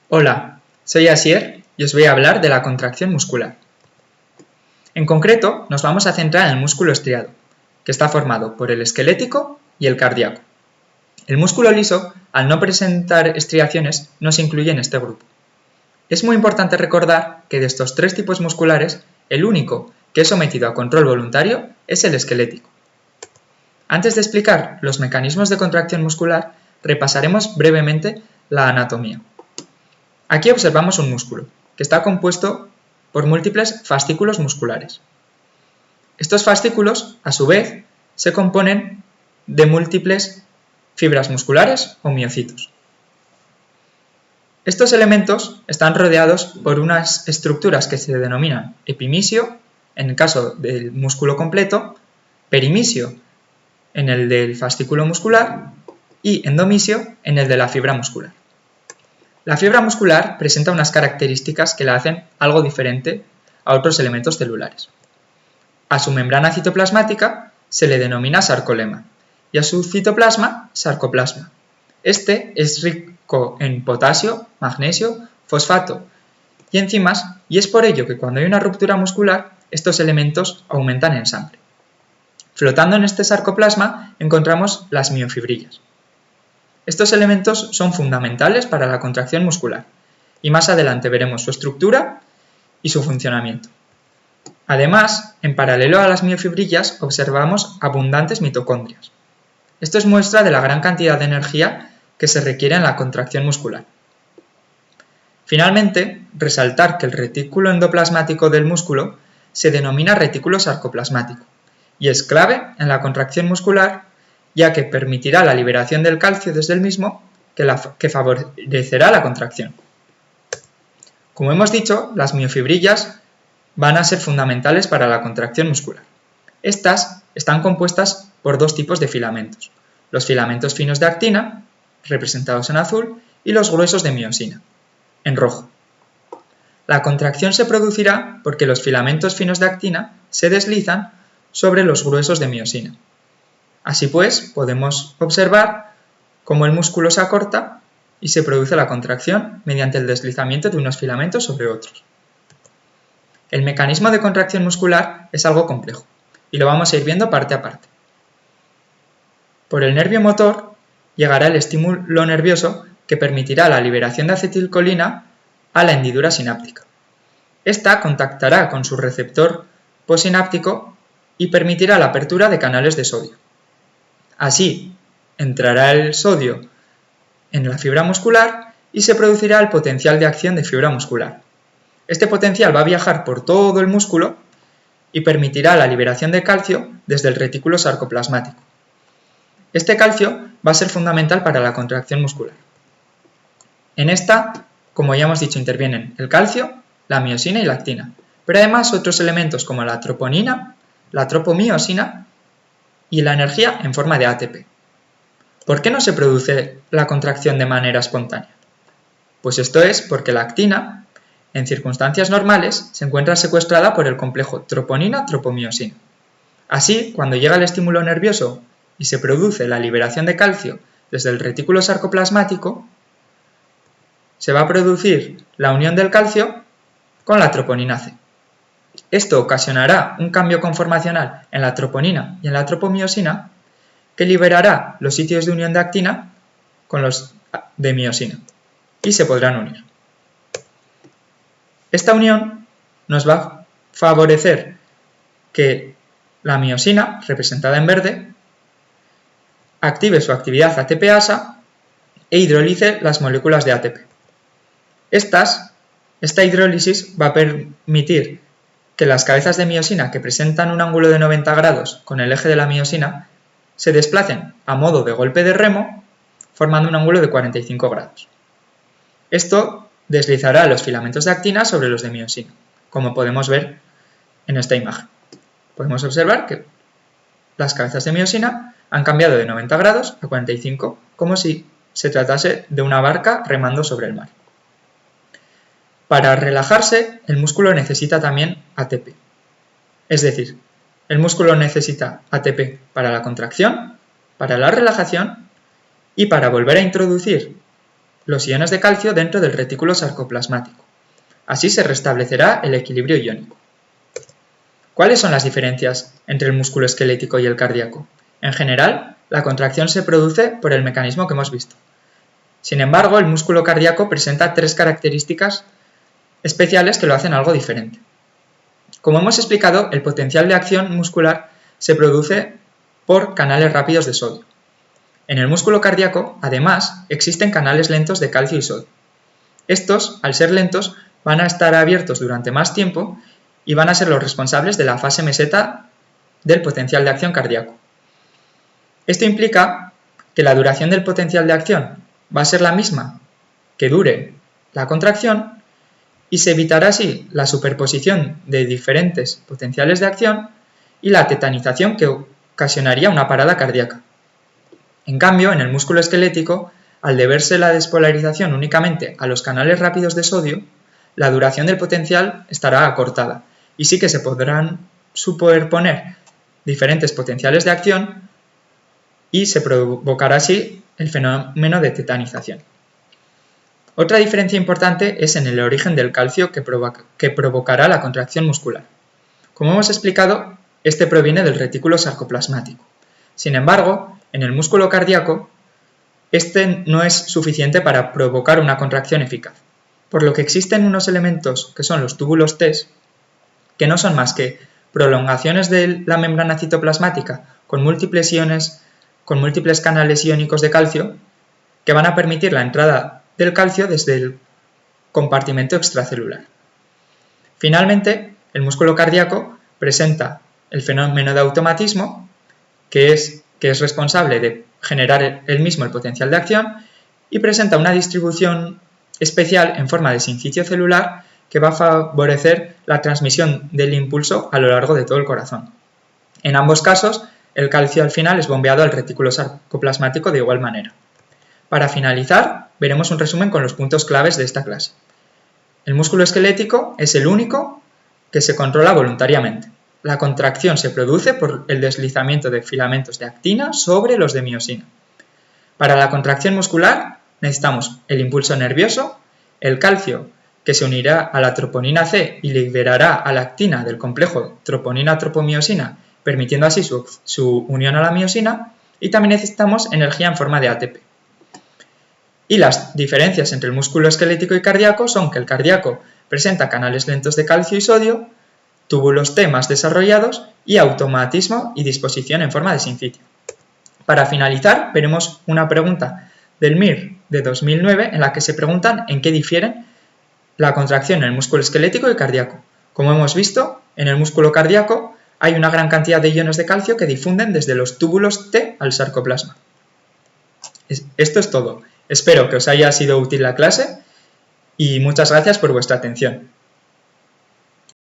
Hola, soy Asier y os voy a hablar de la contracción muscular. En concreto, nos vamos a centrar en el músculo estriado, que está formado por el esquelético y el cardíaco. El músculo liso, al no presentar estriaciones, no se incluye en este grupo. Es muy importante recordar que de estos tres tipos musculares, el único que es sometido a control voluntario es el esquelético. Antes de explicar los mecanismos de contracción muscular, repasaremos brevemente la anatomía. Aquí observamos un músculo, que está compuesto por múltiples fascículos musculares. Estos fascículos, a su vez, se componen de múltiples fibras musculares o miocitos. Estos elementos están rodeados por unas estructuras que se denominan epimisio, en el caso del músculo completo, perimisio, en el del fascículo muscular, y endomisio, en el de la fibra muscular. La fibra muscular presenta unas características que la hacen algo diferente a otros elementos celulares. A su membrana citoplasmática se le denomina sarcolema y a su citoplasma sarcoplasma. Este es rico en potasio, magnesio, fosfato y enzimas, y es por ello que cuando hay una ruptura muscular estos elementos aumentan en sangre. Flotando en este sarcoplasma encontramos las miofibrillas. Estos elementos son fundamentales para la contracción muscular y más adelante veremos su estructura y su funcionamiento. Además, en paralelo a las miofibrillas observamos abundantes mitocondrias. Esto es muestra de la gran cantidad de energía que se requiere en la contracción muscular. Finalmente, resaltar que el retículo endoplasmático del músculo se denomina retículo sarcoplasmático y es clave en la contracción muscular, ya que permitirá la liberación del calcio desde el mismo, que favorecerá la contracción. Como hemos dicho, las miofibrillas van a ser fundamentales para la contracción muscular. Estas están compuestas por dos tipos de filamentos: los filamentos finos de actina, representados en azul, y los gruesos de miosina, en rojo. La contracción se producirá porque los filamentos finos de actina se deslizan sobre los gruesos de miosina. Así pues, podemos observar cómo el músculo se acorta y se produce la contracción mediante el deslizamiento de unos filamentos sobre otros. El mecanismo de contracción muscular es algo complejo y lo vamos a ir viendo parte a parte. Por el nervio motor llegará el estímulo nervioso que permitirá la liberación de acetilcolina a la hendidura sináptica. Esta contactará con su receptor postsináptico y permitirá la apertura de canales de sodio. Así, entrará el sodio en la fibra muscular y se producirá el potencial de acción de fibra muscular. Este potencial va a viajar por todo el músculo y permitirá la liberación de calcio desde el retículo sarcoplasmático. Este calcio va a ser fundamental para la contracción muscular. En esta, como ya hemos dicho, intervienen el calcio, la miosina y la actina, pero además otros elementos como la troponina, la tropomiosina y la energía en forma de ATP. ¿Por qué no se produce la contracción de manera espontánea? Pues esto es porque la actina, en circunstancias normales, se encuentra secuestrada por el complejo troponina-tropomiosina. Así, cuando llega el estímulo nervioso y se produce la liberación de calcio desde el retículo sarcoplasmático, se va a producir la unión del calcio con la troponina C. Esto ocasionará un cambio conformacional en la troponina y en la tropomiosina que liberará los sitios de unión de actina con los de miosina y se podrán unir. Esta unión nos va a favorecer que la miosina, representada en verde, active su actividad ATPasa e hidrolice las moléculas de ATP. Esta hidrólisis va a permitir que las cabezas de miosina que presentan un ángulo de 90 grados con el eje de la miosina se desplacen a modo de golpe de remo, formando un ángulo de 45 grados. Esto deslizará los filamentos de actina sobre los de miosina, como podemos ver en esta imagen. Podemos observar que las cabezas de miosina han cambiado de 90 grados a 45, como si se tratase de una barca remando sobre el mar. Para relajarse, el músculo necesita también ATP. Es decir, el músculo necesita ATP para la contracción, para la relajación y para volver a introducir los iones de calcio dentro del retículo sarcoplasmático. Así se restablecerá el equilibrio iónico. ¿Cuáles son las diferencias entre el músculo esquelético y el cardíaco? En general, la contracción se produce por el mecanismo que hemos visto. Sin embargo, el músculo cardíaco presenta 3 características especiales que lo hacen algo diferente. Como hemos explicado, el potencial de acción muscular se produce por canales rápidos de sodio. En el músculo cardíaco, además, existen canales lentos de calcio y sodio. Estos, al ser lentos, van a estar abiertos durante más tiempo y van a ser los responsables de la fase meseta del potencial de acción cardíaco. Esto implica que la duración del potencial de acción va a ser la misma que dure la contracción y se evitará así la superposición de diferentes potenciales de acción y la tetanización que ocasionaría una parada cardíaca. En cambio, en el músculo esquelético, al deberse la despolarización únicamente a los canales rápidos de sodio, la duración del potencial estará acortada y sí que se podrán superponer diferentes potenciales de acción y se provocará así el fenómeno de tetanización. Otra diferencia importante es en el origen del calcio que provocará la contracción muscular. Como hemos explicado, este proviene del retículo sarcoplasmático. Sin embargo, en el músculo cardíaco, este no es suficiente para provocar una contracción eficaz, por lo que existen unos elementos que son los túbulos T, que no son más que prolongaciones de la membrana citoplasmática con múltiples canales iónicos de calcio, que van a permitir la entrada del calcio desde el compartimento extracelular. Finalmente, el músculo cardíaco presenta el fenómeno de automatismo, que es responsable de generar él mismo el potencial de acción, y presenta una distribución especial en forma de sincicio celular que va a favorecer la transmisión del impulso a lo largo de todo el corazón. En ambos casos, el calcio al final es bombeado al retículo sarcoplasmático de igual manera. Para finalizar, veremos un resumen con los puntos claves de esta clase. El músculo esquelético es el único que se controla voluntariamente. La contracción se produce por el deslizamiento de filamentos de actina sobre los de miosina. Para la contracción muscular necesitamos el impulso nervioso, el calcio que se unirá a la troponina C y liberará a la actina del complejo troponina-tropomiosina, permitiendo así su unión a la miosina, y también necesitamos energía en forma de ATP. Y las diferencias entre el músculo esquelético y cardíaco son que el cardíaco presenta canales lentos de calcio y sodio, túbulos T más desarrollados y automatismo y disposición en forma de sincicio. Para finalizar, veremos una pregunta del MIR de 2009 en la que se preguntan en qué difieren la contracción en el músculo esquelético y cardíaco. Como hemos visto, en el músculo cardíaco hay una gran cantidad de iones de calcio que difunden desde los túbulos T al sarcoplasma. Esto es todo. Espero que os haya sido útil la clase y muchas gracias por vuestra atención.